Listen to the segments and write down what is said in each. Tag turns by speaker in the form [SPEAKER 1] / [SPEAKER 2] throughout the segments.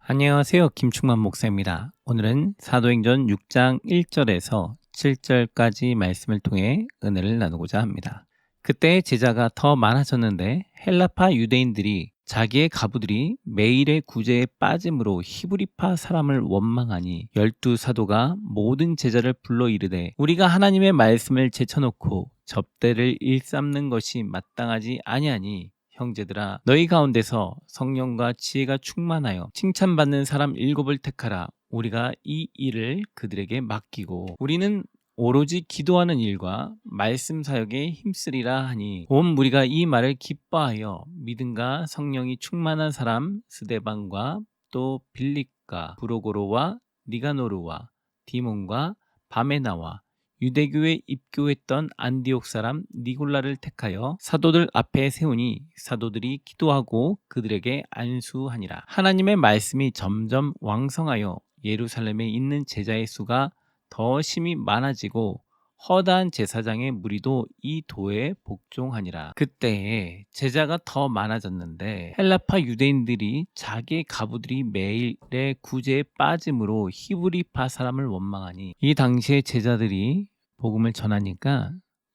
[SPEAKER 1] 안녕하세요. 김충만 목사입니다. 오늘은 사도행전 6장 1절에서 7절까지 말씀을 통해 은혜를 나누고자 합니다. 그때 제자가 더 많아졌는데 헬라파 유대인들이 자기의 가부들이 매일의 구제에 빠짐으로 히브리파 사람을 원망하니 12사도가 모든 제자를 불러 이르되 우리가 하나님의 말씀을 제쳐놓고 접대를 일삼는 것이 마땅하지 아니하니 형제들아 너희 가운데서 성령과 지혜가 충만하여 칭찬받는 사람 7을 택하라. 우리가 이 일을 그들에게 맡기고 우리는 오로지 기도하는 일과 말씀 사역에 힘쓰리라 하니 온 무리가 이 말을 기뻐하여 믿음과 성령이 충만한 사람 스데반과 또 빌립과 브로고로와 니가노르와 디몬과 바메나와 유대교에 입교했던 안디옥 사람 니골라를 택하여 사도들 앞에 세우니 사도들이 기도하고 그들에게 안수하니라. 하나님의 말씀이 점점 왕성하여 예루살렘에 있는 제자의 수가 더 심히 많아지고 허다한 제사장의 무리도 이 도에 복종하니라. 그때에 제자가 더 많아졌는데 헬라파 유대인들이 자기의 가부들이 매일의 구제에 빠짐으로 히브리파 사람을 원망하니 이 당시에 제자들이 복음을 전하니까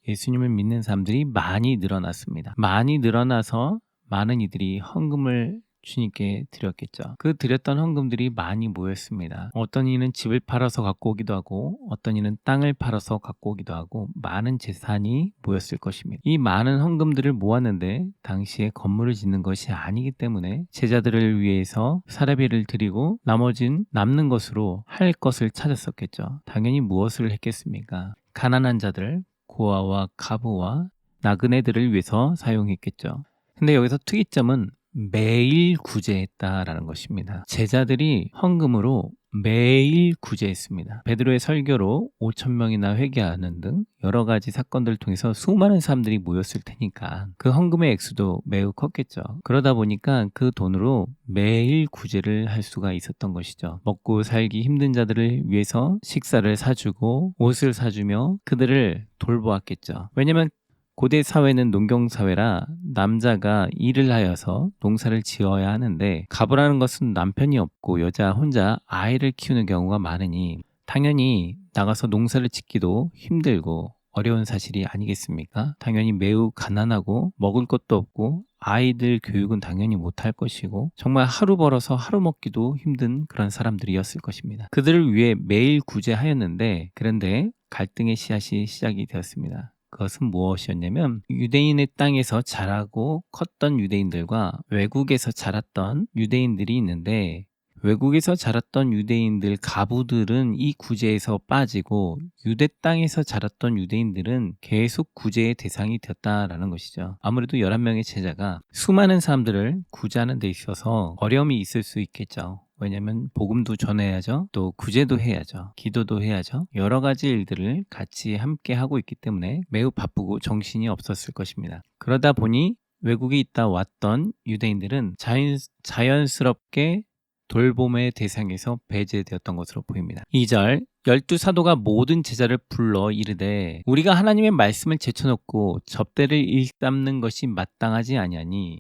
[SPEAKER 1] 예수님을 믿는 사람들이 많이 늘어났습니다. 많이 늘어나서 많은 이들이 헌금을 주님께 드렸겠죠. 그 드렸던 헌금들이 많이 모였습니다. 어떤 이는 집을 팔아서 갖고 오기도 하고 어떤 이는 땅을 팔아서 갖고 오기도 하고 많은 재산이 모였을 것입니다. 이 많은 헌금들을 모았는데 당시에 건물을 짓는 것이 아니기 때문에 제자들을 위해서 사례비를 드리고 나머진 남는 것으로 할 것을 찾았었겠죠. 당연히 무엇을 했겠습니까? 가난한 자들, 고아와 가부와 나그네들을 위해서 사용했겠죠. 근데 여기서 특이점은 매일 구제했다라는 것입니다. 제자들이 헌금으로 매일 구제했습니다. 베드로의 설교로 5,000명이나 회개하는 등 여러 가지 사건들을 통해서 수많은 사람들이 모였을 테니까 그 헌금의 액수도 매우 컸겠죠. 그러다 보니까 그 돈으로 매일 구제를 할 수가 있었던 것이죠. 먹고 살기 힘든 자들을 위해서 식사를 사주고 옷을 사주며 그들을 돌보았겠죠. 왜냐하면 고대 사회는 농경 사회라 남자가 일을 하여서 농사를 지어야 하는데 가부라는 것은 남편이 없고 여자 혼자 아이를 키우는 경우가 많으니 당연히 나가서 농사를 짓기도 힘들고 어려운 사실이 아니겠습니까? 당연히 매우 가난하고 먹을 것도 없고 아이들 교육은 당연히 못할 것이고 정말 하루 벌어서 하루 먹기도 힘든 그런 사람들이었을 것입니다. 그들을 위해 매일 구제하였는데 그런데 갈등의 씨앗이 시작이 되었습니다. 그것은 무엇이었냐면 유대인의 땅에서 자라고 컸던 유대인들과 외국에서 자랐던 유대인들이 있는데 외국에서 자랐던 유대인들 가부들은 이 구제에서 빠지고 유대 땅에서 자랐던 유대인들은 계속 구제의 대상이 되었다라는 것이죠. 아무래도 11명의 제자가 수많은 사람들을 구제하는 데 있어서 어려움이 있을 수 있겠죠. 왜냐하면 복음도 전해야죠. 또 구제도 해야죠. 기도도 해야죠. 여러 가지 일들을 같이 함께 하고 있기 때문에 매우 바쁘고 정신이 없었을 것입니다. 그러다 보니 외국에 있다 왔던 유대인들은 자연스럽게 돌봄의 대상에서 배제되었던 것으로 보입니다. 2절 12사도가 모든 제자를 불러 이르되 우리가 하나님의 말씀을 제쳐놓고 접대를 일삼는 것이 마땅하지 아니하니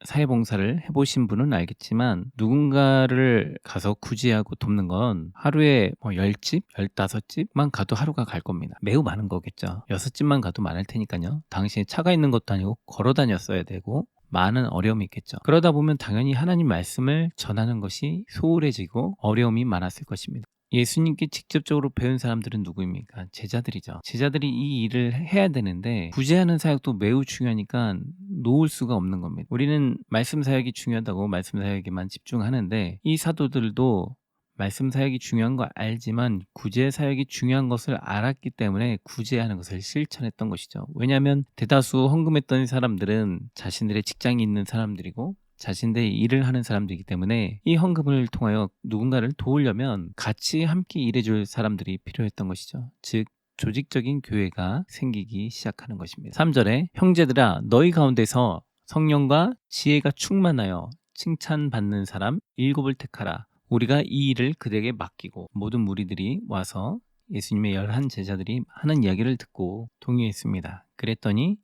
[SPEAKER 1] 사회봉사를 해보신 분은 알겠지만 누군가를 가서 구제하고 돕는 건 하루에 10집, 15집만 가도 하루가 갈 겁니다. 매우 많은 거겠죠. 6집만 가도 많을 테니까요. 당신에 차가 있는 것도 아니고 걸어 다녔어야 되고 많은 어려움이 있겠죠. 그러다 보면 당연히 하나님 말씀을 전하는 것이 소홀해지고 어려움이 많았을 것입니다. 예수님께 직접적으로 배운 사람들은 누구입니까? 제자들이죠. 제자들이 이 일을 해야 되는데 구제하는 사역도 매우 중요하니까 놓을 수가 없는 겁니다. 우리는 말씀 사역이 중요하다고 말씀 사역에만 집중하는데 이 사도들도 말씀 사역이 중요한 거 알지만 구제 사역이 중요한 것을 알았기 때문에 구제하는 것을 실천했던 것이죠. 왜냐하면 대다수 헌금했던 사람들은 자신들의 직장이 있는 사람들이고 자신들의 일을 하는 사람들이기 때문에 이 헌금을 통하여 누군가를 도우려면 같이 함께 일해줄 사람들이 필요했던 것이죠. 즉 조직적인 교회가 생기기 시작하는 것입니다. 3절에 형제들아 너희 가운데서 성령과 지혜가 충만하여 칭찬받는 사람 7을 택하라. 우리가 이 일을 그들에게 맡기고 모든 무리들이 와서 예수님의 11 제자들이 하는 이야기를 듣고 동의했습니다. 그랬더니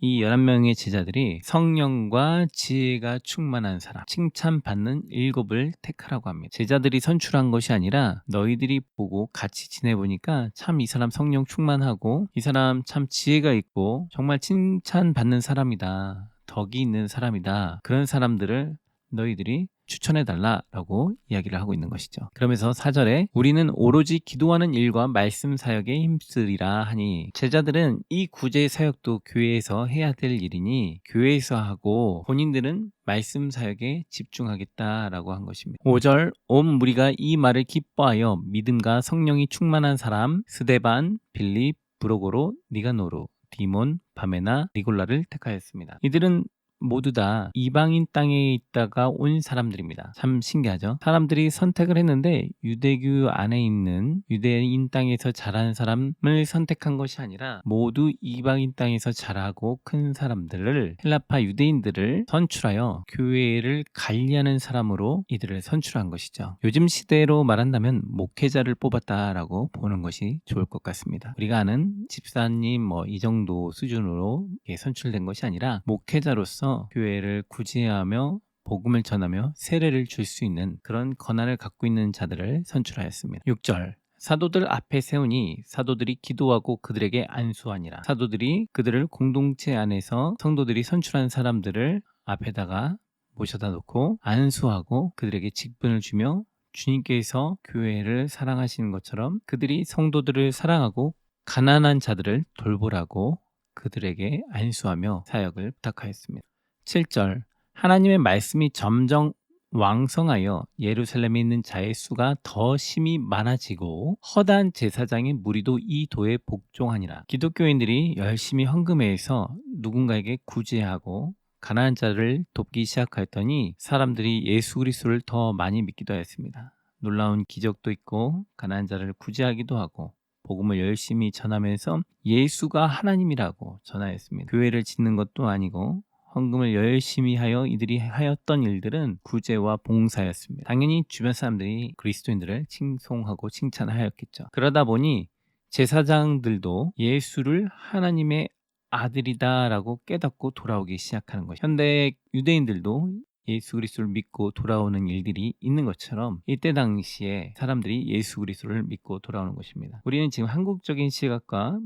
[SPEAKER 1] 이 11명의 제자들이 성령과 지혜가 충만한 사람, 칭찬받는 7을 택하라고 합니다. 제자들이 선출한 것이 아니라 너희들이 보고 같이 지내보니까 참 이 사람 성령 충만하고 이 사람 참 지혜가 있고 정말 칭찬받는 사람이다. 덕이 있는 사람이다. 그런 사람들을 너희들이 추천해달라라고 이야기를 하고 있는 것이죠. 그러면서 4절에 우리는 오로지 기도하는 일과 말씀 사역에 힘쓰리라 하니, 제자들은 이 구제 사역도 교회에서 해야 될 일이니 교회에서 하고 본인들은 말씀 사역에 집중하겠다라고 한 것입니다. 5절 온 무리가 이 말을 기뻐하여 믿음과 성령이 충만한 사람 스데반, 빌립, 브로고로, 니가노르, 디몬, 바메나, 니골라를 택하였습니다. 이들은 모두 다 이방인 땅에 있다가 온 사람들입니다. 참 신기하죠? 사람들이 선택을 했는데 유대교 안에 있는 유대인 땅에서 자란 사람을 선택한 것이 아니라 모두 이방인 땅에서 자라고 큰 사람들을, 헬라파 유대인들을 선출하여 교회를 관리하는 사람으로 이들을 선출한 것이죠. 요즘 시대로 말한다면 목회자를 뽑았다라고 보는 것이 좋을 것 같습니다. 우리가 아는 집사님 이 정도 수준으로 선출된 것이 아니라 목회자로서 교회를 구제하며 복음을 전하며 세례를 줄 수 있는 그런 권한을 갖고 있는 자들을 선출하였습니다. 6절 사도들 앞에 세우니 사도들이 기도하고 그들에게 안수하니라. 사도들이 그들을 공동체 안에서 성도들이 선출한 사람들을 앞에다가 모셔다 놓고 안수하고 그들에게 직분을 주며 주님께서 교회를 사랑하시는 것처럼 그들이 성도들을 사랑하고 가난한 자들을 돌보라고 그들에게 안수하며 사역을 부탁하였습니다. 7절 하나님의 말씀이 점점 왕성하여 예루살렘에 있는 자의 수가 더 심히 많아지고 허다한 제사장의 무리도 이 도에 복종하니라. 기독교인들이 열심히 헌금해서 누군가에게 구제하고 가난한 자를 돕기 시작하였더니 사람들이 예수 그리스도를 더 많이 믿기도 하였습니다. 놀라운 기적도 있고 가난한 자를 구제하기도 하고 복음을 열심히 전하면서 예수가 하나님이라고 전하였습니다. 교회를 짓는 것도 아니고 헌금을 열심히 하여 이들이 하였던 일들은 구제와 봉사였습니다. 당연히 주변 사람들이 그리스도인들을 칭송하고 칭찬하였겠죠. 그러다 보니 제사장들도 예수를 하나님의 아들이다라고 깨닫고 돌아오기 시작하는 것이죠. 현대 유대인들도 예수 그리스도를 믿고 돌아오는 일들이 있는 것처럼 이때 당시에 사람들이 예수 그리스도를 믿고 돌아오는 것입니다. 우리는 지금 한국적인 시각과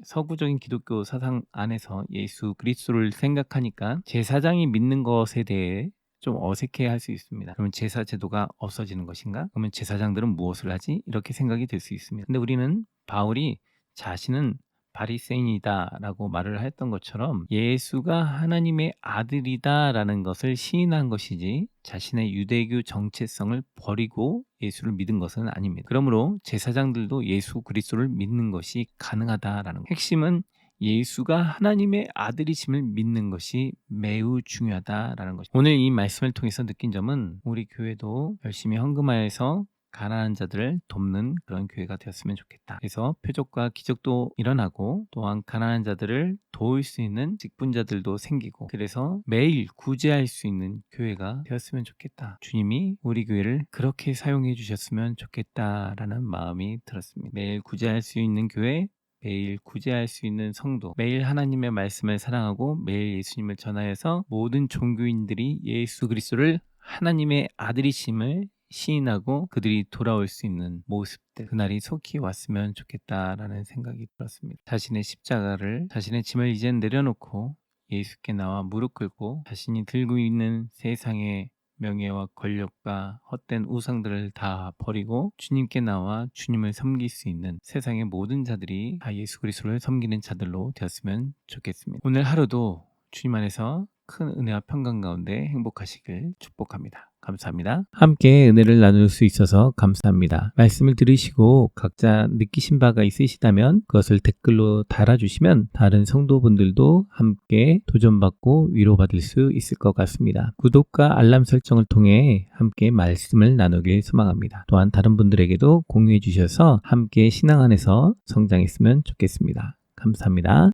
[SPEAKER 1] 서구적인 기독교 사상 안에서 예수 그리스도를 생각하니까 제사장이 믿는 것에 대해 좀 어색해할 수 있습니다. 그러면 제사 제도가 없어지는 것인가? 그러면 제사장들은 무엇을 하지? 이렇게 생각이 들 수 있습니다. 근데 우리는 바울이 자신은 바리새인이다라고 말을 했던 것처럼 예수가 하나님의 아들이다라는 것을 시인한 것이지 자신의 유대교 정체성을 버리고 예수를 믿은 것은 아닙니다. 그러므로 제사장들도 예수 그리스도를 믿는 것이 가능하다라는 것. 핵심은 예수가 하나님의 아들이심을 믿는 것이 매우 중요하다라는 것입니다. 오늘 이 말씀을 통해서 느낀 점은 우리 교회도 열심히 헌금하여서 가난한 자들을 돕는 그런 교회가 되었으면 좋겠다. 그래서 표적과 기적도 일어나고 또한 가난한 자들을 도울 수 있는 직분자들도 생기고 그래서 매일 구제할 수 있는 교회가 되었으면 좋겠다. 주님이 우리 교회를 그렇게 사용해 주셨으면 좋겠다라는 마음이 들었습니다. 매일 구제할 수 있는 교회, 매일 구제할 수 있는 성도, 매일 하나님의 말씀을 사랑하고 매일 예수님을 전하여서 모든 종교인들이 예수 그리스도를 하나님의 아들이심을 시인하고 그들이 돌아올 수 있는 모습들, 그날이 속히 왔으면 좋겠다라는 생각이 들었습니다. 자신의 십자가를, 자신의 짐을 이젠 내려놓고 예수께 나와 무릎 꿇고 자신이 들고 있는 세상의 명예와 권력과 헛된 우상들을 다 버리고 주님께 나와 주님을 섬길 수 있는 세상의 모든 자들이 다 예수 그리스도를 섬기는 자들로 되었으면 좋겠습니다. 오늘 하루도 주님 안에서 큰 은혜와 평강 가운데 행복하시길 축복합니다. 감사합니다. 함께 은혜를 나눌 수 있어서 감사합니다. 말씀을 들으시고 각자 느끼신 바가 있으시다면 그것을 댓글로 달아주시면 다른 성도분들도 함께 도전받고 위로받을 수 있을 것 같습니다. 구독과 알람 설정을 통해 함께 말씀을 나누길 소망합니다. 또한 다른 분들에게도 공유해 주셔서 함께 신앙 안에서 성장했으면 좋겠습니다. 감사합니다.